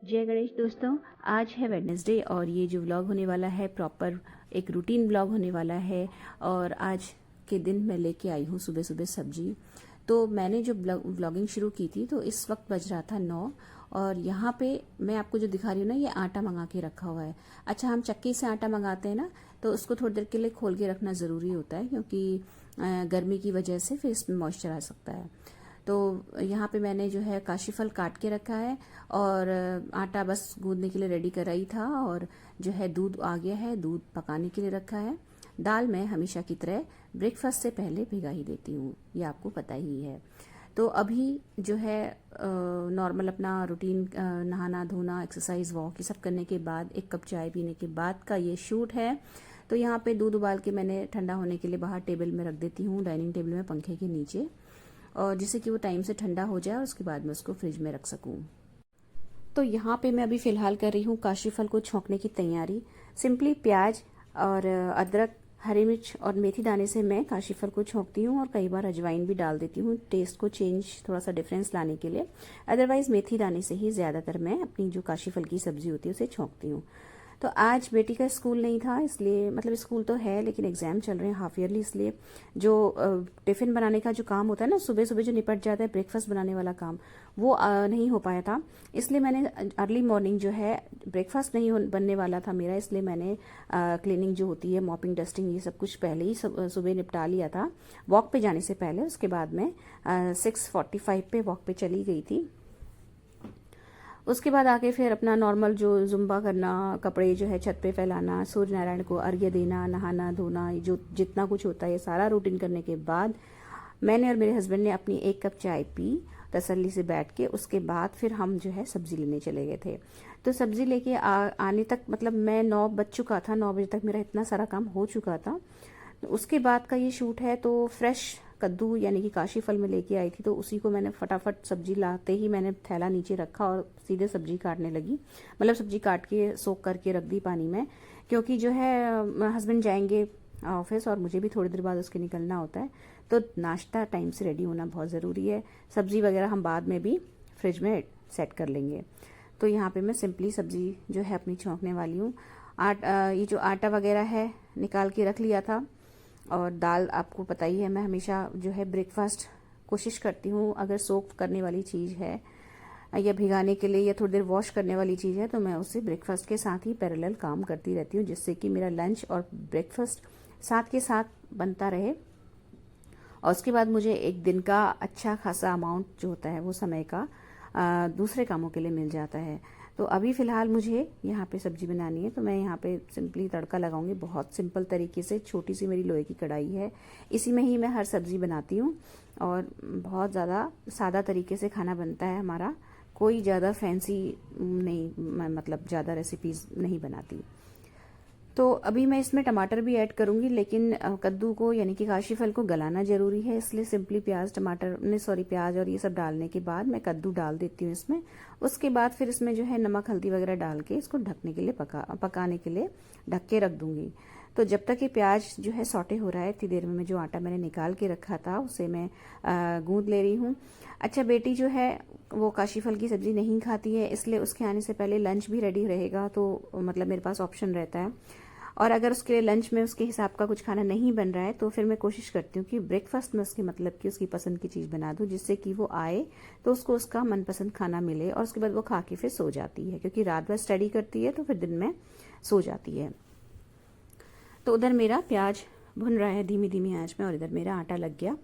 जय गणेश दोस्तों। आज है वेडनेसडे और ये जो व्लॉग होने वाला है प्रॉपर एक रूटीन व्लॉग होने वाला है। और आज के दिन मैं लेके आई हूँ सुबह सुबह सब्जी। तो मैंने जो व्लॉगिंग शुरू की थी तो इस वक्त बज रहा था 9। और यहाँ पे मैं आपको जो दिखा रही हूँ ना, ये आटा मंगा के रखा हुआ है। अच्छा, हम चक्की से आटा मंगाते हैं ना, तो उसको थोड़ी देर के लिए खोल के रखना ज़रूरी होता है, क्योंकि गर्मी की वजह से फिर इसमें मॉइस्चर आ सकता है। तो यहाँ पे मैंने जो है काशीफल काट के रखा है और आटा बस गूंदने के लिए रेडी कर रही था। और जो है दूध आ गया है, दूध पकाने के लिए रखा है। दाल मैं हमेशा की तरह ब्रेकफास्ट से पहले भिगा ही देती हूँ, ये आपको पता ही है। तो अभी जो है नॉर्मल अपना रूटीन नहाना धोना एक्सरसाइज वॉक ये सब करने के बाद एक कप चाय पीने के बाद का ये शूट है। तो यहाँ पे दूध उबाल के मैंने ठंडा होने के लिए बाहर टेबल में रख देती हूँ, डाइनिंग टेबल में पंखे के नीचे, और जिससे कि वो टाइम से ठंडा हो जाए और उसके बाद मैं उसको फ्रिज में रख सकूं। तो यहाँ पे मैं अभी फ़िलहाल कर रही हूँ काशीफल को छोंकने की तैयारी। सिंपली प्याज और अदरक, हरी मिर्च और मेथी दाने से मैं काशीफल को छोंकती हूँ, और कई बार अजवाइन भी डाल देती हूँ टेस्ट को चेंज, थोड़ा सा डिफरेंस लाने के लिए। अदरवाइज़ मेथी दाने से ही ज़्यादातर मैं अपनी जो काशीफल की सब्ज़ी होती है उसे छोंकती हूँ। तो आज बेटी का स्कूल नहीं था, इसलिए मतलब स्कूल तो है लेकिन एग्ज़ाम चल रहे हैं हाफ ईयरली, इसलिए जो टिफ़िन बनाने का जो काम होता है ना, सुबह सुबह जो निपट जाता है ब्रेकफास्ट बनाने वाला काम, वो नहीं हो पाया था। इसलिए मैंने अर्ली मॉर्निंग जो है, ब्रेकफास्ट नहीं बनने वाला था मेरा, इसलिए मैंने क्लीनिंग जो होती है, मॉपिंग डस्टिंग, ये सब कुछ पहले ही सुबह निपटा लिया था वॉक पे जाने से पहले। उसके बाद मैं 6:45 पे वॉक पे चली गई थी। उसके बाद आके फिर अपना नॉर्मल जो जुम्बा करना, कपड़े जो है छत पे फैलाना, सूर्य नारायण को अर्घ्य देना, नहाना धोना, जो जितना कुछ होता है ये सारा रूटीन करने के बाद मैंने और मेरे हस्बैंड ने अपनी 1 कप चाय पी तसल्ली से बैठ के। उसके बाद फिर हम जो है सब्जी लेने चले गए थे। तो सब्जी लेके आने तक मतलब मैं 9 बज चुका था, 9 बजे तक मेरा इतना सारा काम हो चुका था। तो उसके बाद का ये शूट है। तो फ्रेश कद्दू यानी कि काशीफल में लेके आई थी, तो उसी को मैंने फटाफट सब्जी लाते ही मैंने थैला नीचे रखा और सीधे सब्जी काटने लगी। मतलब सब्जी काट के सोख करके रख दी पानी में, क्योंकि जो है हस्बैंड जाएंगे ऑफिस और मुझे भी थोड़ी देर बाद उसके निकलना होता है। तो नाश्ता टाइम से रेडी होना बहुत ज़रूरी है। सब्जी वगैरह हम बाद में भी फ्रिज में सेट कर लेंगे। तो यहाँ पे मैं सिंपली सब्जी जो है अपनी छौंकने वाली हूँ। ये जो आटा वगैरह है निकाल के रख लिया था। और दाल आपको पता ही है, मैं हमेशा जो है ब्रेकफास्ट कोशिश करती हूँ, अगर सोक करने वाली चीज़ है या भिगाने के लिए या थोड़ी देर वॉश करने वाली चीज़ है, तो मैं उससे ब्रेकफास्ट के साथ ही पैरेलल काम करती रहती हूँ, जिससे कि मेरा लंच और ब्रेकफास्ट साथ के साथ बनता रहे। और उसके बाद मुझे एक दिन का अच्छा खासा अमाउंट जो होता है वो समय का दूसरे कामों के लिए मिल जाता है। तो अभी फ़िलहाल मुझे यहाँ पे सब्जी बनानी है, तो मैं यहाँ पे सिंपली तड़का लगाऊंगी बहुत सिंपल तरीके से। छोटी सी मेरी लोहे की कढ़ाई है, इसी में ही मैं हर सब्ज़ी बनाती हूँ, और बहुत ज़्यादा सादा तरीके से खाना बनता है हमारा। कोई ज़्यादा फैंसी नहीं, मैं मतलब ज़्यादा रेसिपीज़ नहीं बनाती। तो अभी मैं इसमें टमाटर भी ऐड करूंगी, लेकिन कद्दू को यानी कि काशीफल को गलाना जरूरी है, इसलिए सिंपली प्याज टमाटर ने प्याज और ये सब डालने के बाद मैं कद्दू डाल देती हूँ इसमें। उसके बाद फिर इसमें जो है नमक हल्दी वगैरह डाल के इसको ढकने के लिए पकाने के लिए ढक के रख दूंगी। तो जब तक ये प्याज जो है सौटे हो रहा है, इतनी देर में मैं जो आटा मैंने निकाल के रखा था उसे मैं गूंद ले रही हूँ। अच्छा, बेटी जो है वो काशीफल की सब्जी नहीं खाती है, इसलिए उसके आने से पहले लंच भी रेडी रहेगा, तो मतलब मेरे पास ऑप्शन रहता है। और अगर उसके लिए लंच में उसके हिसाब का कुछ खाना नहीं बन रहा है, तो फिर मैं कोशिश करती हूँ कि ब्रेकफास्ट में उसके मतलब कि उसकी पसंद की चीज़ बना दूँ, जिससे कि वो आए तो उसको उसका मनपसंद खाना मिले, और उसके बाद वो खा के फिर सो जाती है, क्योंकि रात भर स्टडी करती है तो फिर दिन में सो जाती है। तो उधर मेरा प्याज भुन रहा है धीमी धीमी आंच में, और इधर मेरा आटा लग गया।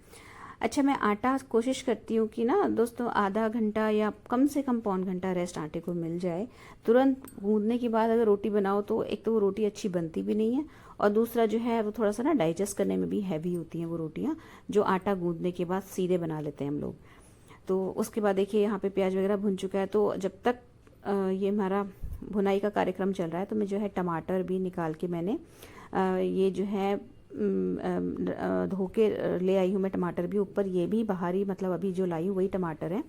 अच्छा, मैं आटा कोशिश करती हूँ कि ना दोस्तों, आधा घंटा या कम से कम पौन घंटा रेस्ट आटे को मिल जाए। तुरंत गूंदने के बाद अगर रोटी बनाओ तो एक तो वो रोटी अच्छी बनती भी नहीं है, और दूसरा जो है वो थोड़ा सा ना डाइजेस्ट करने में भी हैवी होती हैं वो रोटियाँ, जो आटा गूंदने के बाद सीधे बना लेते हैं हम लोग। तो उसके बाद देखिए यहाँ पे प्याज वगैरह भुन चुका है। तो जब तक ये हमारा भुनाई का कार्यक्रम चल रहा है, तो मैं जो है टमाटर भी निकाल के मैंने ये जो है धो के ले आई हूँ मैं टमाटर भी। ऊपर ये भी बाहरी मतलब अभी जो लाई हूँ वही टमाटर है,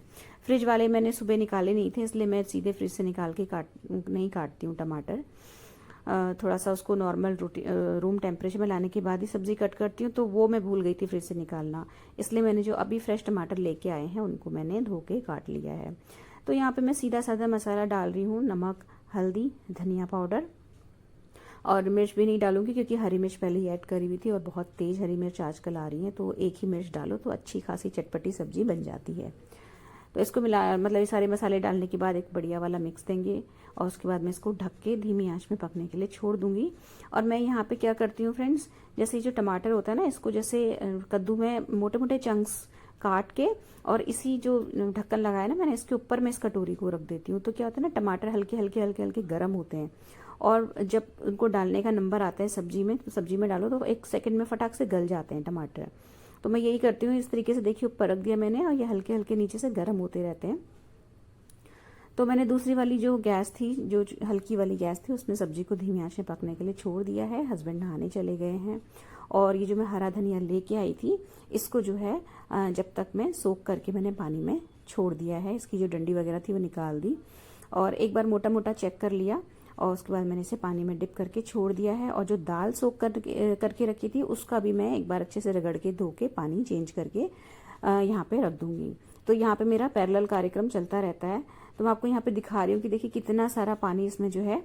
फ्रिज वाले मैंने सुबह निकाले नहीं थे, इसलिए मैं सीधे फ्रिज से निकाल के नहीं काटती हूँ टमाटर। थोड़ा सा उसको नॉर्मल रूम टेम्परेचर में लाने के बाद ही सब्ज़ी कट करती हूँ, तो वो मैं भूल गई थी फ्रिज से निकालना। इसलिए मैंने जो अभी फ्रेश टमाटर लेके आए हैं उनको मैंने धो के काट लिया है। तो यहाँ पे मैं सीधा साधा मसाला डाल रही हूँ, नमक, हल्दी, धनिया पाउडर, और मिर्च भी नहीं डालूंगी क्योंकि हरी मिर्च पहले ही ऐड करी हुई थी और बहुत तेज़ हरी मिर्च आजकल आ रही है, तो एक ही मिर्च डालो तो अच्छी खासी चटपटी सब्जी बन जाती है। तो इसको मतलब ये सारे मसाले डालने के बाद एक बढ़िया वाला मिक्स देंगे और उसके बाद मैं इसको ढक के धीमी आंच में पकने के लिए छोड़ दूंगी। और मैं यहाँ पे क्या करती हूँ फ्रेंड्स, जैसे जो टमाटर होता है ना, इसको जैसे कद्दू में मोटे मोटे चंक्स काट के और इसी जो ढक्कन लगाया ना मैंने, इसके ऊपर मैं इस कटोरी को रख देती हूँ। तो क्या होता है ना, टमाटर हल्के हल्के हल्के हल्के गर्म होते हैं और जब उनको डालने का नंबर आता है सब्जी में, तो सब्जी में डालो तो 1 सेकंड में फटाक से गल जाते हैं टमाटर। तो मैं यही करती हूँ, इस तरीके से देखिए ऊपर रख दिया मैंने और ये हल्के हल्के नीचे से गर्म होते रहते हैं। तो मैंने दूसरी वाली जो गैस थी, जो हल्की वाली गैस थी, उसमें सब्जी को धीमी आंच में पकने के लिए छोड़ दिया है। हस्बैंड नहाने चले गए हैं और ये जो मैं हरा धनिया लेके आई थी, इसको जो है जब तक मैं सोख करके मैंने पानी में छोड़ दिया है। इसकी जो डंडी वगैरह थी वो निकाल दी और एक बार मोटा मोटा चेक कर लिया और उसके बाद मैंने इसे पानी में डिप करके छोड़ दिया है। और जो दाल सोख करके रखी थी उसका भी मैं एक बार अच्छे से रगड़ के धो के पानी चेंज करके यहाँ पे रख दूंगी। तो यहाँ पे मेरा पैरेलल कार्यक्रम चलता रहता है। तो मैं आपको यहाँ पे दिखा रही हूँ कि देखिए कितना सारा पानी इसमें जो है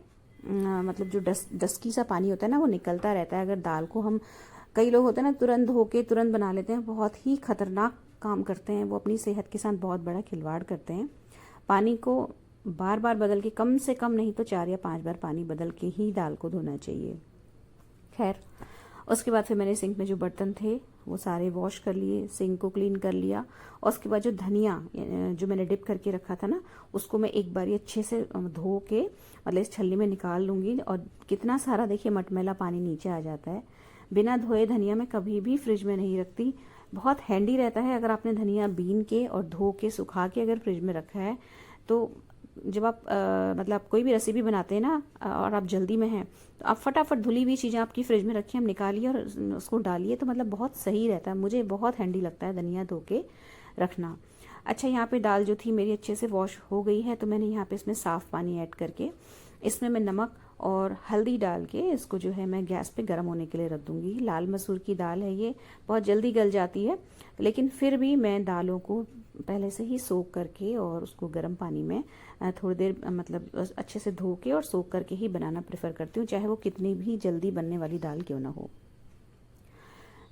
मतलब जो डस्की सा पानी होता है ना, वो निकलता रहता है। अगर दाल को हम, कई लोग होते हैं ना तुरंत धो के तुरंत बना लेते हैं, बहुत ही खतरनाक काम करते हैं वो, अपनी सेहत के साथ बहुत बड़ा खिलवाड़ करते हैं। पानी को बार बार बदल के, कम से कम नहीं तो 4 या 5 बार पानी बदल के ही दाल को धोना चाहिए। खैर, उसके बाद फिर मैंने सिंक में जो बर्तन थे वो सारे वॉश कर लिए, सिंक को क्लीन कर लिया और उसके बाद जो धनिया जो मैंने डिप करके रखा था ना, उसको मैं एक बार अच्छे से धो के मतलब इस छलनी में निकाल लूँगी। और कितना सारा देखिए मटमैला पानी नीचे आ जाता है। बिना धोए धनिया मैं कभी भी फ्रिज में नहीं रखती। बहुत हैंडी रहता है अगर आपने धनिया बीन के और धो के सुखा के अगर फ्रिज में रखा है, तो जब आप मतलब आप कोई भी रेसिपी बनाते हैं ना और आप जल्दी में हैं, तो आप फटाफट धुली हुई चीज़ें आपकी फ्रिज में रखिए, हम निकालिए और उसको डालिए, तो मतलब बहुत सही रहता है। मुझे बहुत हैंडी लगता है धनिया धो के रखना। अच्छा, यहाँ पे दाल जो थी मेरी अच्छे से वॉश हो गई है, तो मैंने यहाँ पे इसमें साफ़ पानी ऐड करके इसमें मैं नमक और हल्दी डाल के इसको जो है मैं गैस पे गर्म होने के लिए रख दूँगी। लाल मसूर की दाल है, ये बहुत जल्दी गल जाती है, लेकिन फिर भी मैं दालों को पहले से ही सोख करके और उसको गर्म पानी में थोड़ी देर मतलब अच्छे से धो के और सोख करके ही बनाना प्रेफर करती हूँ, चाहे वो कितनी भी जल्दी बनने वाली दाल क्यों ना हो।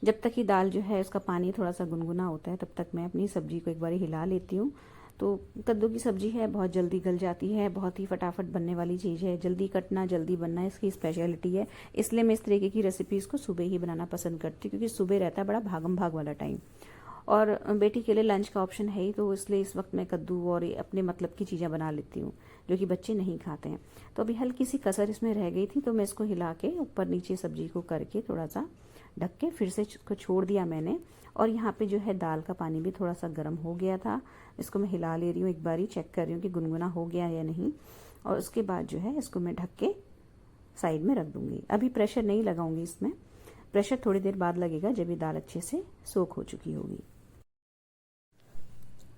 जब तक ही दाल जो है उसका पानी थोड़ा सा गुनगुना होता है, तब तक मैं अपनी सब्जी को एक बार हिला लेती हूँ। तो कद्दू की सब्जी है, बहुत जल्दी गल जाती है, बहुत ही फटाफट बनने वाली चीज़ है, जल्दी कटना जल्दी बनना इसकी स्पेशलिटी है। इसलिए मैं इस तरीके की रेसिपीज़ को सुबह ही बनाना पसंद करती हूँ, क्योंकि सुबह रहता है बड़ा भागम भाग वाला टाइम और बेटी के लिए लंच का ऑप्शन है ही, तो इसलिए इस वक्त मैं कद्दू और अपने मतलब की चीज़ें बना लेती हूँ जो कि बच्चे नहीं खाते हैं। तो अभी हल्की सी कसर इसमें रह गई थी, तो मैं इसको हिला के ऊपर नीचे सब्जी को करके थोड़ा सा ढक के फिर से इसको छोड़ दिया मैंने। और यहाँ पे जो है दाल का पानी भी थोड़ा सा गर्म हो गया था, इसको मैं हिला ले रही हूँ, एक बारी चेक कर रही हूँ कि गुनगुना हो गया या नहीं। और उसके बाद जो है इसको मैं ढक के साइड में रख दूँगी। अभी प्रेशर नहीं लगाऊंगी इसमें, प्रेशर थोड़ी देर बाद लगेगा जब ये दाल अच्छे से सोख हो चुकी होगी।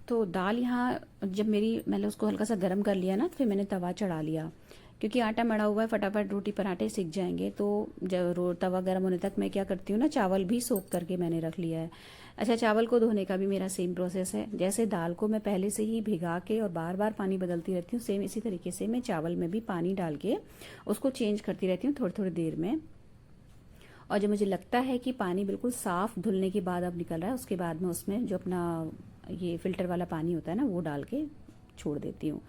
तो दाल यहाँ जब मैंने उसको हल्का सा गर्म कर लिया ना, तो फिर मैंने तवा चढ़ा लिया, क्योंकि आटा मड़ा हुआ है, फटाफट रोटी पराठे सिक जाएंगे। तो जब तवा गर्म होने तक मैं क्या करती हूँ ना, चावल भी सोख करके मैंने रख लिया है। अच्छा, चावल को धोने का भी मेरा सेम प्रोसेस है। जैसे दाल को मैं पहले से ही भिगा के और बार बार पानी बदलती रहती हूँ, सेम इसी तरीके से मैं चावल में भी पानी डाल के उसको चेंज करती रहती हूँ थोड़ी थोड़ी देर में। और जब मुझे लगता है कि पानी बिल्कुल साफ धुलने के बाद अब निकल रहा है, उसके बाद मैं उसमें जो अपना ये फिल्टर वाला पानी होता है ना, वो डाल के छोड़ देती हूँ।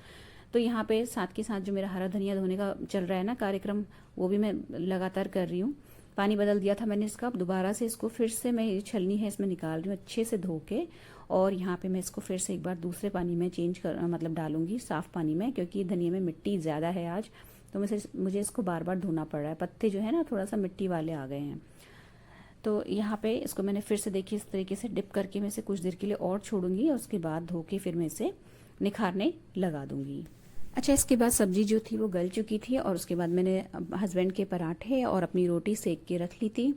तो यहाँ पे साथ के साथ जो मेरा हरा धनिया धोने का चल रहा है ना कार्यक्रम, वो भी मैं लगातार कर रही हूँ। पानी बदल दिया था मैंने इसका, दोबारा से इसको फिर से मैं ये छलनी है इसमें निकाल रही हूँ अच्छे से धो के। और यहाँ पे मैं इसको फिर से एक बार दूसरे पानी में चेंज कर मतलब डालूंगी, साफ पानी में, क्योंकि धनिया में मिट्टी ज़्यादा है आज, तो मुझे इसको बार बार धोना पड़ रहा है। पत्ते जो है ना थोड़ा सा मिट्टी वाले आ गए हैं। तो यहाँ पे इसको मैंने फिर से देखिए इस तरीके से डिप करके मैं इसे कुछ देर के लिए और छोड़ूंगी और उसके बाद धो के फिर मैं इसे निखारने लगा दूंगी। अच्छा, इसके बाद सब्जी जो थी वो गल चुकी थी और उसके बाद मैंने हस्बैंड के पराठे और अपनी रोटी सेक के रख ली थी।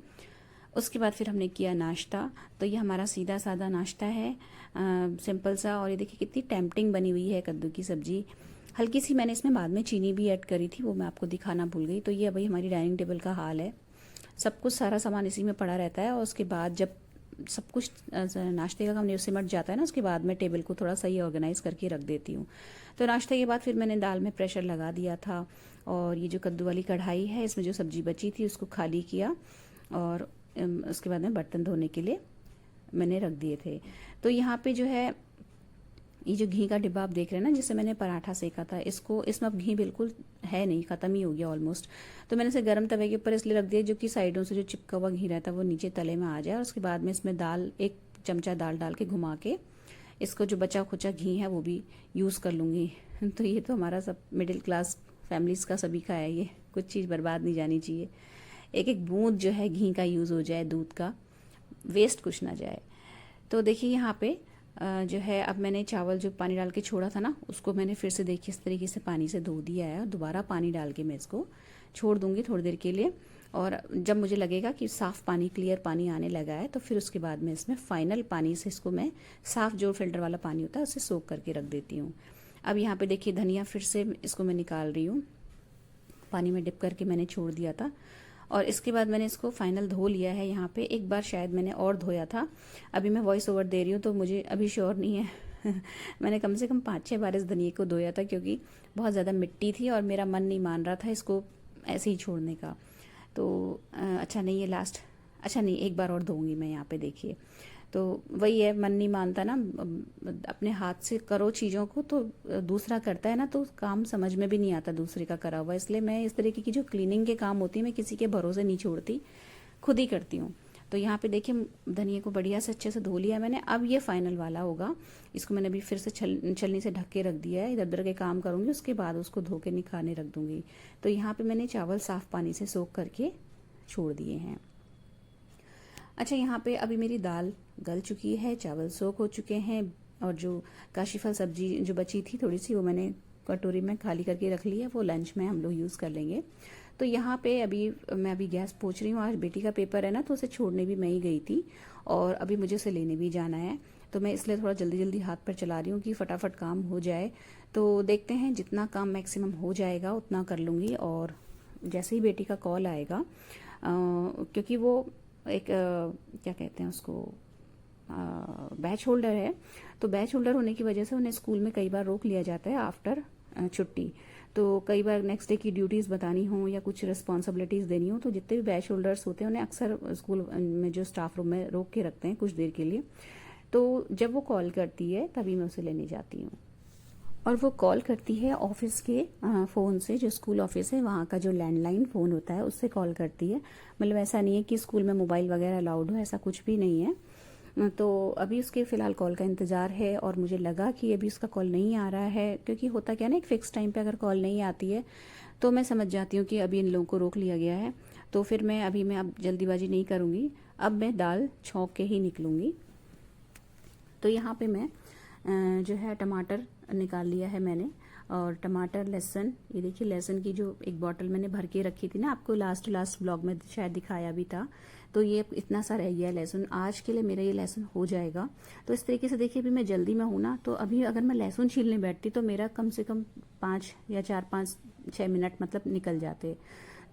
उसके बाद फिर हमने किया नाश्ता। तो ये हमारा सीधा साधा नाश्ता है, सिंपल सा। और ये देखिए कितनी टेम्पटिंग बनी हुई है कद्दू की सब्जी। हल्की सी मैंने इसमें बाद में चीनी भी ऐड करी थी, वो मैं आपको दिखाना भूल गई। तो ये अभी हमारी डाइनिंग टेबल का हाल है। सब कुछ सारा सामान इसी में पड़ा रहता है, और उसके बाद जब सब कुछ नाश्ते का काम सिमट जाता है ना, उसके बाद मैं टेबल को थोड़ा सही ऑर्गेनाइज करके रख देती हूँ। तो नाश्ते के बाद फिर मैंने दाल में प्रेशर लगा दिया था, और ये जो कद्दू वाली कढ़ाई है इसमें जो सब्जी बची थी उसको खाली किया, और उसके बाद में बर्तन धोने के लिए मैंने रख दिए थे। तो यहाँ पे जो है ये जो घी का डिब्बा आप देख रहे हैं ना, जिससे मैंने पराठा सेका था, इसमें अब घी बिल्कुल है नहीं, ख़त्म ही हो गया ऑलमोस्ट। तो मैंने इसे गर्म तवे के ऊपर इसलिए रख दिया जो कि साइडों से जो चिपका हुआ घी रहता है वो नीचे तले में आ जाए, और उसके बाद में इसमें दाल, 1 चमचा दाल डाल के घुमा के इसको जो बचा खुचा घी है वो भी यूज़ कर लूँगी। तो ये तो हमारा सब मिडिल क्लास फैमिलीज़ का सभी का है, ये कुछ चीज़ बर्बाद नहीं जानी चाहिए। एक एक बूंद जो है घी का यूज़ हो जाए, दूध का वेस्ट कुछ ना जाए। तो देखिए यहाँ पे जो है अब मैंने चावल जो पानी डाल के छोड़ा था ना, उसको मैंने फिर से देखिए इस तरीके से पानी से धो दिया है, और दोबारा पानी डाल के मैं इसको छोड़ दूंगी थोड़ी देर के लिए। और जब मुझे लगेगा कि साफ़ पानी, क्लियर पानी आने लगा है, तो फिर उसके बाद में इसमें फाइनल पानी से इसको मैं साफ़ जो फिल्टर वाला पानी होता है उसे सोख करके रख देती हूँ। अब यहाँ पे देखिए धनिया फिर से इसको मैं निकाल रही हूँ, पानी में डिप करके मैंने छोड़ दिया था, और इसके बाद मैंने इसको फाइनल धो लिया है। यहाँ पे एक बार शायद मैंने और धोया था, अभी मैं वॉइस ओवर दे रही हूँ तो मुझे अभी श्योर नहीं है। मैंने कम से कम 5-6 बार इस धनिए को धोया था, क्योंकि बहुत ज़्यादा मिट्टी थी और मेरा मन नहीं मान रहा था इसको ऐसे ही छोड़ने का। तो अच्छा नहीं, ये लास्ट, अच्छा नहीं, एक बार और धोऊंगी मैं। यहाँ पे देखिए, तो वही है, मन नहीं मानता ना, अपने हाथ से करो चीज़ों को तो दूसरा करता है ना, तो काम समझ में भी नहीं आता दूसरे का करा हुआ। इसलिए मैं इस तरीके की जो क्लीनिंग के काम होती है मैं किसी के भरोसे नहीं छोड़ती, खुद ही करती हूँ। तो यहाँ पे देखिए धनिया को बढ़िया से अच्छे से धो लिया मैंने। अब ये फाइनल वाला होगा, इसको मैंने अभी फिर से छलनी से ढक के रख दिया है। इधर उधर के काम करूँगी, उसके बाद उसको धो के निकालने रख दूँगी। तो यहाँ पे मैंने चावल साफ़ पानी से सोख करके छोड़ दिए हैं। अच्छा, यहाँ पे अभी मेरी दाल गल चुकी है, चावल सोख हो चुके हैं, और जो काशीफल सब्जी जो बची थी थोड़ी सी, वो मैंने कटोरी में खाली करके रख ली है, वो लंच में हम लोग यूज़ कर लेंगे। तो यहाँ पे मैं अभी गैस पोंछ रही हूँ। आज बेटी का पेपर है ना, तो उसे छोड़ने भी मैं ही गई थी, और अभी मुझे उसे लेने भी जाना है। तो मैं इसलिए थोड़ा जल्दी जल्दी हाथ पर चला रही हूँ कि फटाफट काम हो जाए। तो देखते हैं, जितना काम मैक्सिमम हो जाएगा उतना कर लूँगी। और जैसे ही बेटी का कॉल आएगा, क्योंकि वो एक क्या कहते हैं उसको, बैच होल्डर है, तो बैच होल्डर होने की वजह से उन्हें स्कूल में कई बार रोक लिया जाता है आफ्टर छुट्टी। तो कई बार नेक्स्ट डे की ड्यूटीज़ बतानी हो या कुछ रिस्पॉन्सिबिलिटीज़ देनी हो, तो जितने भी बैच होल्डर्स होते हैं उन्हें अक्सर स्कूल में जो स्टाफ रूम में रोक के रखते हैं कुछ देर के लिए। तो जब वो कॉल करती है तभी मैं उसे लेने जाती हूँ, और वो कॉल करती है ऑफिस के फ़ोन से, जो स्कूल ऑफिस है वहाँ का जो लैंडलाइन फ़ोन होता है उससे कॉल करती है। मतलब ऐसा नहीं है कि स्कूल में मोबाइल वगैरह अलाउड हो, ऐसा कुछ भी नहीं है। तो अभी उसके फ़िलहाल कॉल का इंतज़ार है, और मुझे लगा कि अभी उसका कॉल नहीं आ रहा है, क्योंकि होता क्या ना, एक फ़िक्स टाइम पे अगर कॉल नहीं आती है तो मैं समझ जाती हूँ कि अभी इन लोगों को रोक लिया गया है। तो फिर मैं अब जल्दीबाजी नहीं करूँगी, अब मैं दाल छौंक के ही निकलूँगी। तो यहाँ पे मैं जो है टमाटर निकाल लिया है मैंने, और टमाटर, लहसुन, ये देखिए लहसुन की जो एक बॉटल मैंने भर के रखी थी ना, आपको लास्ट ब्लॉग में शायद दिखाया भी था। तो ये इतना सा रह गया लहसुन, आज के लिए मेरा ये लहसुन हो जाएगा। तो इस तरीके से देखिए, अभी मैं जल्दी में हूँ ना, तो अभी अगर मैं लहसुन छीलने बैठती तो मेरा कम से कम 4-5-6 मिनट मतलब निकल जाते।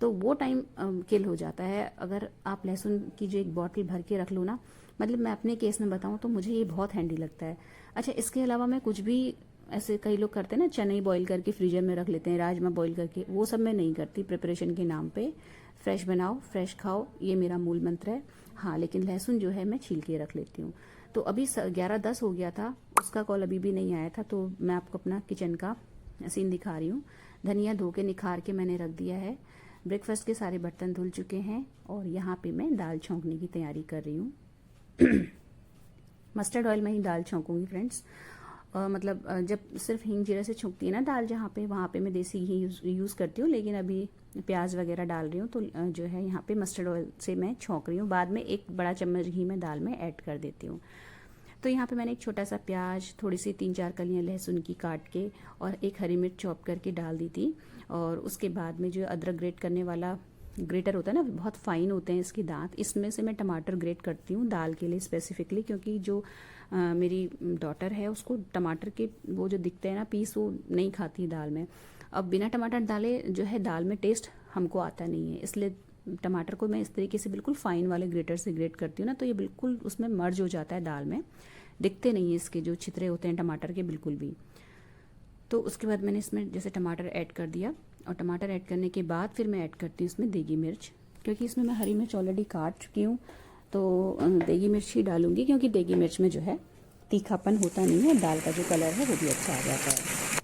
तो वो टाइम किल हो जाता है। अगर आप लहसुन की जो एक बॉटल भर के रख लो ना, मतलब मैं अपने केस में बताऊँ तो मुझे ये बहुत हैंडी लगता है। अच्छा, इसके अलावा मैं कुछ भी, ऐसे कई लोग करते हैं ना, चने बॉईल करके फ्रीजर में रख लेते हैं, राजमा बॉईल करके, वो सब मैं नहीं करती। प्रिपरेशन के नाम पे फ्रेश बनाओ, फ्रेश खाओ, ये मेरा मूल मंत्र है। हाँ, लेकिन लहसुन जो है मैं छील के रख लेती हूँ। तो अभी 11:10 हो गया था, उसका कॉल अभी भी नहीं आया था, तो मैं आपको अपना किचन का सीन दिखा रही हूँ। धनिया धो के निखार के मैंने रख दिया है, ब्रेकफास्ट के सारे बर्तन धुल चुके हैं, और यहाँ पे मैं दाल छौंकने की तैयारी कर रही हूँ। मस्टर्ड ऑयल में ही दाल छौंकूंगी फ्रेंड्स। मतलब जब सिर्फ हींग जीरा से छौंकती है ना दाल जहाँ पे, वहाँ पे मैं देसी घी यूज़ करती हूँ, लेकिन अभी प्याज वगैरह डाल रही हूँ, तो जो है यहाँ पे मस्टर्ड ऑयल से मैं छौंक रही हूँ। बाद में 1 बड़ा चम्मच घी मैं दाल में ऐड कर देती हूँ। तो यहाँ पे मैंने एक छोटा सा प्याज, थोड़ी सी 3-4 कलियाँ लहसुन की काट के, और 1 हरी मिर्च चॉप करके डाल दी थी। और उसके बाद में जो अदरक ग्रेट करने वाला ग्रेटर होता है ना, बहुत फाइन होते हैं इसके दांत, इसमें से मैं टमाटर ग्रेट करती हूँ दाल के लिए स्पेसिफिकली, क्योंकि जो मेरी डॉटर है, उसको टमाटर के वो जो दिखते हैं ना पीस, वो नहीं खाती दाल में। अब बिना टमाटर डाले जो है दाल में टेस्ट हमको आता नहीं है, इसलिए टमाटर को मैं इस तरीके से बिल्कुल फाइन वाले ग्रेटर से ग्रेट करती हूँ ना, तो ये बिल्कुल उसमें मर्ज हो जाता है दाल में, दिखते नहीं है इसके जो छितरे होते हैं टमाटर के बिल्कुल भी। तो उसके बाद मैंने इसमें जैसे टमाटर ऐड कर दिया, और टमाटर ऐड करने के बाद फिर मैं ऐड करती हूँ इसमें देगी मिर्च, क्योंकि इसमें मैं हरी मिर्च ऑलरेडी काट चुकी हूँ, तो देगी मिर्च ही डालूंगी, क्योंकि देगी मिर्च में जो है तीखापन होता नहीं है, दाल का जो कलर है वो भी अच्छा आ जाता है।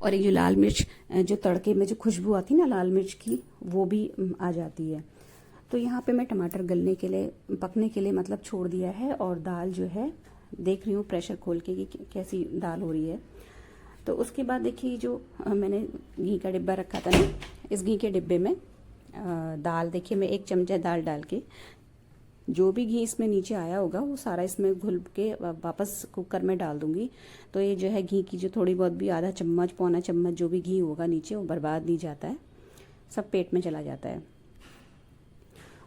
और एक जो लाल मिर्च जो तड़के में जो खुशबू आती है ना लाल मिर्च की, वो भी आ जाती है। तो यहाँ पे मैं टमाटर गलने के लिए, पकने के लिए मतलब छोड़ दिया है, और दाल जो है देख रही हूँ प्रेशर खोल के कि कैसी दाल हो रही है। तो उसके बाद देखिए जो मैंने घी का डिब्बा रखा था ना, इस घी के डिब्बे में दाल, देखिए मैं 1 चमचा दाल डाल के, जो भी घी इसमें नीचे आया होगा वो सारा इसमें घुल के वापस कुकर में डाल दूंगी। तो ये जो है घी की जो थोड़ी बहुत भी आधा चम्मच पौना चम्मच जो भी घी होगा नीचे, वो बर्बाद नहीं जाता है, सब पेट में चला जाता है।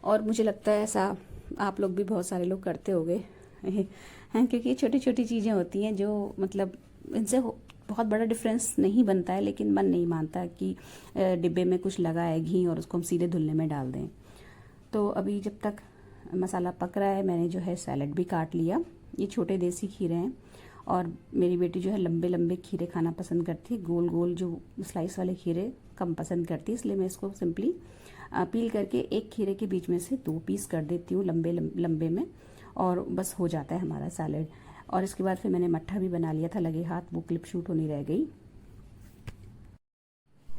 और मुझे लगता है ऐसा आप लोग भी बहुत सारे लोग करते होंगे हैं, क्योंकि ये छोटी छोटी चीज़ें होती हैं जो मतलब इनसे बहुत बड़ा डिफरेंस नहीं बनता है, लेकिन मन नहीं मानता कि डिब्बे में कुछ लगा है घी और उसको हम सीधे धुलने में डाल दें। तो अभी जब तक मसाला पक रहा है, मैंने जो है सैलेड भी काट लिया। ये छोटे देसी खीरे हैं, और मेरी बेटी जो है लंबे लंबे खीरे खाना पसंद करती है, गोल गोल जो स्लाइस वाले खीरे कम पसंद करती है, इसलिए मैं इसको सिंपली पील करके एक खीरे के बीच में से 2 पीस कर देती हूँ लंबे लंबे में, और बस हो जाता है हमारा सैलेड। और इसके बाद फिर मैंने मट्ठा भी बना लिया था लगे हाथ, वो क्लिप शूट होनी रह गई।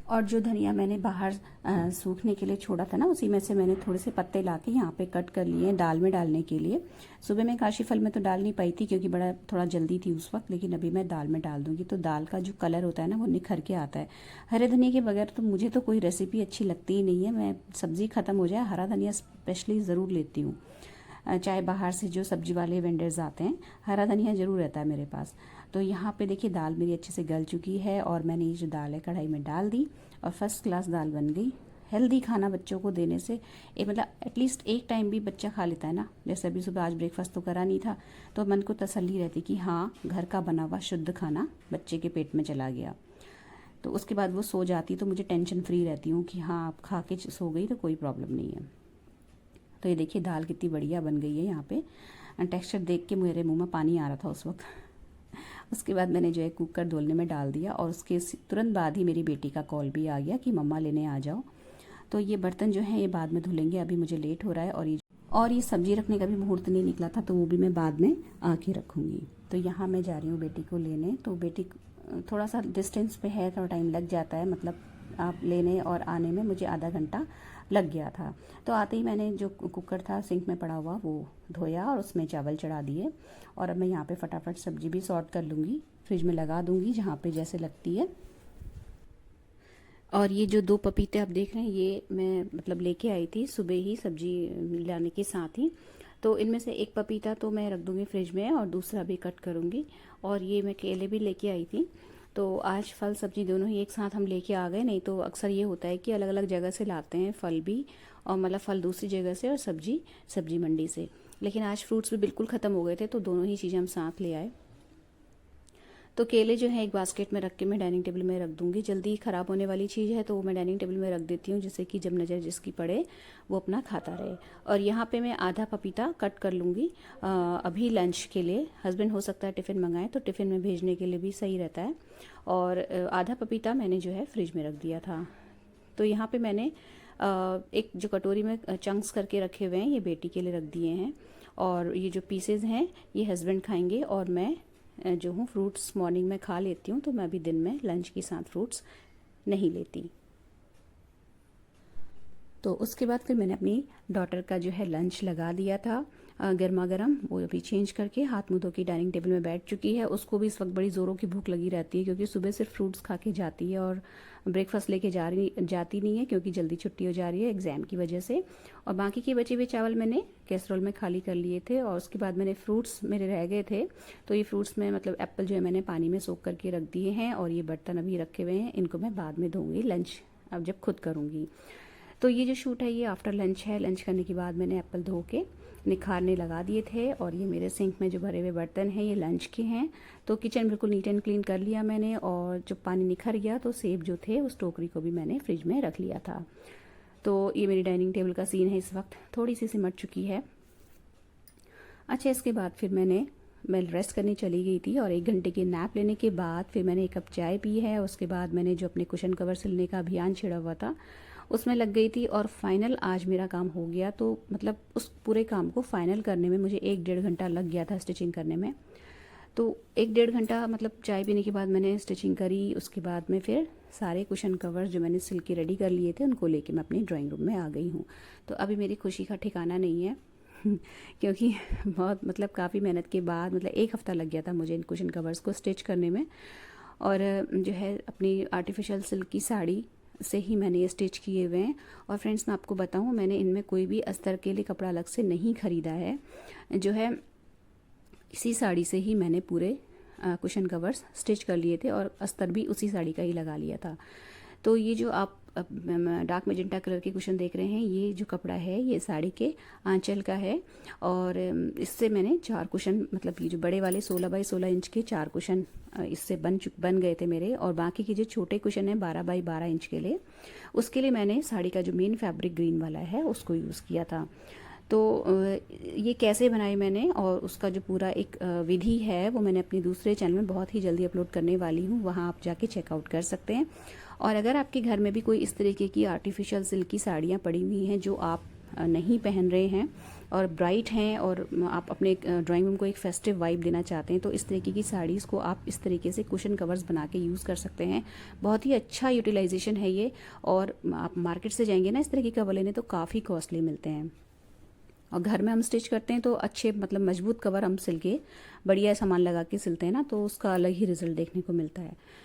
और जो धनिया मैंने बाहर सूखने के लिए छोड़ा था ना, उसी में से मैंने थोड़े से पत्ते लाके यहाँ पे कट कर लिए हैं दाल में डालने के लिए। सुबह मैं काशी फल में तो डाल नहीं पाई थी क्योंकि बड़ा थोड़ा जल्दी थी उस वक्त, लेकिन अभी मैं दाल में डाल दूंगी तो दाल का जो कलर होता है ना वो निखर के आता है। हरे धनिया के बगैर तो मुझे तो कोई रेसिपी अच्छी लगती ही नहीं है, मैं सब्जी ख़त्म हो जाए हरा धनिया स्पेशली ज़रूर लेती हूँ। चाहे बाहर से जो सब्जी वाले वेंडर्स आते हैं, हरा धनिया ज़रूर रहता है मेरे पास। तो यहाँ पे देखिए दाल मेरी अच्छे से गल चुकी है, और मैंने ये जो दाल है कढ़ाई में डाल दी, और फर्स्ट क्लास दाल बन गई। हेल्दी खाना बच्चों को देने से मतलब एटलीस्ट एक टाइम भी बच्चा खा लेता है ना। जैसे अभी सुबह आज ब्रेकफास्ट तो करा नहीं था, तो मन को तसल्ली रहती कि हाँ घर का बना हुआ शुद्ध खाना बच्चे के पेट में चला गया। तो उसके बाद वो सो जाती तो मुझे टेंशन फ्री रहती हूँ कि हाँ आप खा के सो गई तो कोई प्रॉब्लम नहीं है। तो ये देखिए दाल कितनी बढ़िया बन गई है। यहाँ पे टेक्सचर देख के मेरे मुंह में पानी आ रहा था उस वक्त। उसके बाद मैंने जो है कुकर धुलने में डाल दिया, और उसके तुरंत बाद ही मेरी बेटी का कॉल भी आ गया कि मम्मा लेने आ जाओ। तो ये बर्तन जो है ये बाद में धुलेंगे, अभी मुझे लेट हो रहा है। और ये सब्जी रखने का भी मुहूर्त नहीं निकला था, तो वो भी मैं बाद में आके रखूँगी। तो यहाँ मैं जा रही हूँ बेटी को लेने। तो बेटी थोड़ा सा डिस्टेंस पे है, थोड़ा टाइम लग जाता है, मतलब आप लेने और आने में मुझे आधा घंटा लग गया था। तो आते ही मैंने जो कुकर था सिंक में पड़ा हुआ वो धोया, और उसमें चावल चढ़ा दिए। और अब मैं यहाँ पे फटाफट सब्जी भी सॉर्ट कर लूँगी, फ्रिज में लगा दूँगी जहाँ पे जैसे लगती है। और ये जो 2 पपीते आप देख रहे हैं, ये मैं मतलब लेके आई थी सुबह ही सब्जी लाने के साथ ही। तो इनमें से एक पपीता तो मैं रख दूँगी फ्रिज में, और दूसरा भी कट करूँगी। और ये मैं केले भी लेके आई थी। तो आज फल सब्जी दोनों ही एक साथ हम लेके आ गए, नहीं तो अक्सर ये होता है कि अलग अलग जगह से लाते हैं फल भी, और मतलब फल दूसरी जगह से और सब्जी मंडी से। लेकिन आज फ्रूट्स भी बिल्कुल ख़त्म हो गए थे, तो दोनों ही चीज़ें हम साथ ले आए। तो केले जो है एक बास्केट में रख के मैं डाइनिंग टेबल में रख दूंगी। जल्दी ख़राब होने वाली चीज़ है तो वो मैं डाइनिंग टेबल में रख देती हूँ, जिससे कि जब नज़र जिसकी पड़े वो अपना खाता रहे। और यहाँ पे मैं आधा पपीता कट कर लूँगी अभी लंच के लिए। हस्बैंड हो सकता है टिफ़िन मंगाएं तो टिफ़िन में भेजने के लिए भी सही रहता है। और आधा पपीता मैंने जो है फ्रिज में रख दिया था। तो यहाँ पे मैंने एक जो कटोरी में चंक्स करके रखे हुए हैं, ये बेटी के लिए रख दिए हैं। और ये जो पीसेज हैं ये हस्बैंड खाएंगे, और मैं जो हूँ फ्रूट्स मॉर्निंग में खा लेती हूँ, तो मैं अभी दिन में लंच के साथ फ्रूट्स नहीं लेती। तो उसके बाद फिर मैंने अपनी डॉटर का जो है लंच लगा दिया था गर्मा गर्म। वो अभी चेंज करके हाथ मुँह धो के डाइनिंग टेबल में बैठ चुकी है। उसको भी इस वक्त बड़ी ज़ोरों की भूख लगी रहती है, क्योंकि सुबह सिर्फ फ्रूट्स खा के जाती है और ब्रेकफास्ट लेके जाती नहीं है, क्योंकि जल्दी छुट्टी हो जा रही है एग्ज़ाम की वजह से। और बाकी के बचे हुए चावल मैंने कैसरोल में खाली कर लिए थे, और उसके बाद मैंने फ्रूट्स मेरे रह गए थे, तो ये फ्रूट्स में मतलब एप्पल जो है मैंने पानी में सोख करके रख दिए हैं। और ये बर्तन अभी रखे हुए हैं, इनको मैं बाद में धोऊंगी लंच अब जब खुद करूँगी। तो ये जो शूट है ये आफ्टर लंच है। लंच करने के बाद मैंने एप्पल धो के निखारने लगा दिए थे, और ये मेरे सिंक में जो भरे हुए बर्तन हैं ये लंच के हैं। तो किचन बिल्कुल नीट एंड क्लीन कर लिया मैंने, और जब पानी निखर गया तो सेब जो थे उस टोकरी को भी मैंने फ्रिज में रख लिया था। तो ये मेरी डाइनिंग टेबल का सीन है, इस वक्त थोड़ी सी सिमट चुकी है। अच्छा, इसके बाद फिर मैं रेस्ट करने चली गई थी, और 1 घंटे की नैप लेने के बाद फिर मैंने 1 कप चाय पी है। उसके बाद मैंने जो अपने कुशन कवर सिलने का अभियान छिड़ा हुआ था उसमें लग गई थी, और फाइनल आज मेरा काम हो गया। तो मतलब उस पूरे काम को फाइनल करने में मुझे 1-1.5 घंटा लग गया था स्टिचिंग करने में। तो 1-1.5 घंटा मतलब चाय पीने के बाद मैंने स्टिचिंग करी। उसके बाद में फिर सारे कुशन कवर्स जो मैंने सिल के रेडी कर लिए थे उनको लेके मैं अपनी ड्राइंग रूम में आ गई हूँ। तो अभी मेरी खुशी का ठिकाना नहीं है क्योंकि बहुत मतलब काफ़ी मेहनत के बाद मतलब 1 हफ़्ता लग गया था मुझे इन कुशन कवर्स को स्टिच करने में। और जो है अपनी आर्टिफिशियल सिल्क की साड़ी से ही मैंने ये स्टिच किए हुए हैं। और फ्रेंड्स, मैं आपको बताऊं, मैंने इनमें कोई भी अस्तर के लिए कपड़ा अलग से नहीं ख़रीदा है। जो है इसी साड़ी से ही मैंने पूरे कुशन कवर्स स्टिच कर लिए थे, और अस्तर भी उसी साड़ी का ही लगा लिया था। तो ये जो आप डार्क मैजेंटा कलर के कुशन देख रहे हैं, ये जो कपड़ा है ये साड़ी के आंचल का है, और इससे मैंने 4 कुशन मतलब ये जो बड़े वाले 16 बाई 16 इंच के 4 कुशन इससे बन गए थे मेरे। और बाकी के जो छोटे कुशन हैं 12 बाई 12 इंच के लिए, उसके लिए मैंने साड़ी का जो मेन फैब्रिक ग्रीन वाला है उसको यूज़ किया था। तो ये कैसे बनाए मैंने, और उसका जो पूरा एक विधि है वो मैंने अपने दूसरे चैनल में बहुत ही जल्दी अपलोड करने वाली हूँ, वहाँ आप जाके चेकआउट कर सकते हैं। और अगर आपके घर में भी कोई इस तरीके की आर्टिफिशियल सिल्क की साड़ियाँ पड़ी हुई हैं जो आप नहीं पहन रहे हैं और ब्राइट हैं, और आप अपने ड्राइंग रूम को एक फेस्टिव वाइब देना चाहते हैं, तो इस तरीके की साड़ीज़ को आप इस तरीके से कुशन कवर्स बना के यूज़ कर सकते हैं। बहुत ही अच्छा यूटिलाइजेशन है ये। और आप मार्केट से जाएंगे ना इस तरीके के कवर लेने तो काफ़ी कॉस्टली मिलते हैं, और घर में हम स्टिच करते हैं तो अच्छे मतलब मजबूत कवर हम सिल के बढ़िया सामान लगा के सिलते हैं ना, तो उसका अलग ही रिजल्ट देखने को मिलता है।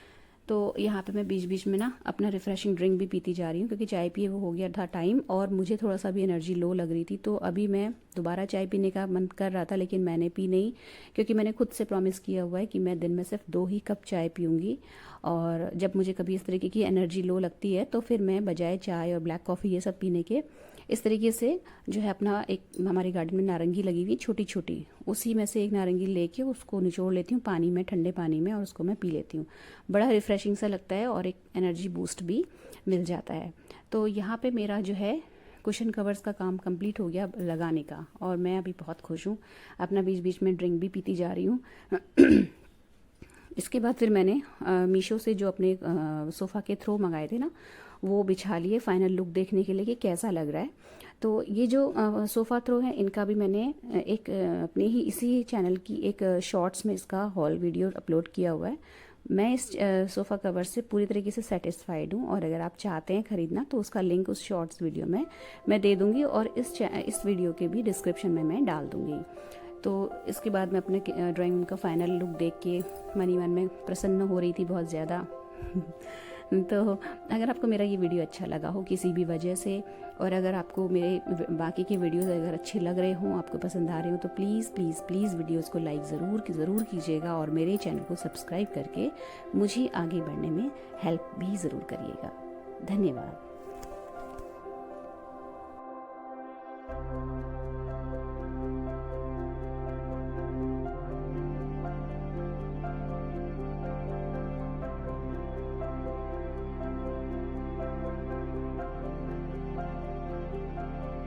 तो यहाँ पे मैं बीच बीच में ना अपना रिफ़्रेशिंग ड्रिंक भी पीती जा रही हूँ, क्योंकि चाय पिए वो हो गया था टाइम, और मुझे थोड़ा सा भी एनर्जी लो लग रही थी। तो अभी मैं दोबारा चाय पीने का मन कर रहा था, लेकिन मैंने पी नहीं, क्योंकि मैंने खुद से प्रॉमिस किया हुआ है कि मैं दिन में सिर्फ 2 ही कप चाय पीऊँगी। और जब मुझे कभी इस तरीके की एनर्जी लो लगती है तो फिर मैं बजाय चाय और ब्लैक कॉफ़ी ये सब पीने के इस तरीके से जो है अपना एक हमारे गार्डन में नारंगी लगी हुई छोटी छोटी, उसी में से एक नारंगी लेके उसको निचोड़ लेती हूँ पानी में, ठंडे पानी में, और उसको मैं पी लेती हूँ। बड़ा रिफ़्रेशिंग सा लगता है और एक एनर्जी बूस्ट भी मिल जाता है। तो यहाँ पे मेरा जो है कुशन कवर्स का काम कंप्लीट हो गया लगाने का, और मैं अभी बहुत खुश हूँ। अपना बीच बीच में ड्रिंक भी पीती जा रही हूँ। इसके बाद फिर मैंने मीशो से जो अपने सोफ़ा के थ्रो मंगाए थे ना, वो बिछा लिए फाइनल लुक देखने के लिए कि कैसा लग रहा है। तो ये जो सोफ़ा थ्रो है इनका भी मैंने एक अपने ही इसी चैनल की एक शॉर्ट्स में इसका हॉल वीडियो अपलोड किया हुआ है। मैं इस सोफ़ा कवर से पूरी तरीके से सेटिस्फाइड हूँ, और अगर आप चाहते हैं ख़रीदना तो उसका लिंक उस शॉर्ट्स वीडियो में मैं दे दूँगी, और इस वीडियो के भी डिस्क्रिप्शन में मैं डाल दूँगी। तो इसके बाद मैं अपने ड्राइंग रूम का फाइनल लुक देख के मन ही मन में प्रसन्न हो रही थी बहुत ज़्यादा। तो अगर आपको मेरा ये वीडियो अच्छा लगा हो किसी भी वजह से, और अगर आपको मेरे बाकी के वीडियोस अगर अच्छे लग रहे हों, आपको पसंद आ रहे हो, तो प्लीज़ प्लीज़ प्लीज़ वीडियोस को लाइक ज़रूर कीजिएगा, और मेरे चैनल को सब्सक्राइब करके मुझे आगे बढ़ने में हेल्प भी ज़रूर करिएगा। धन्यवाद।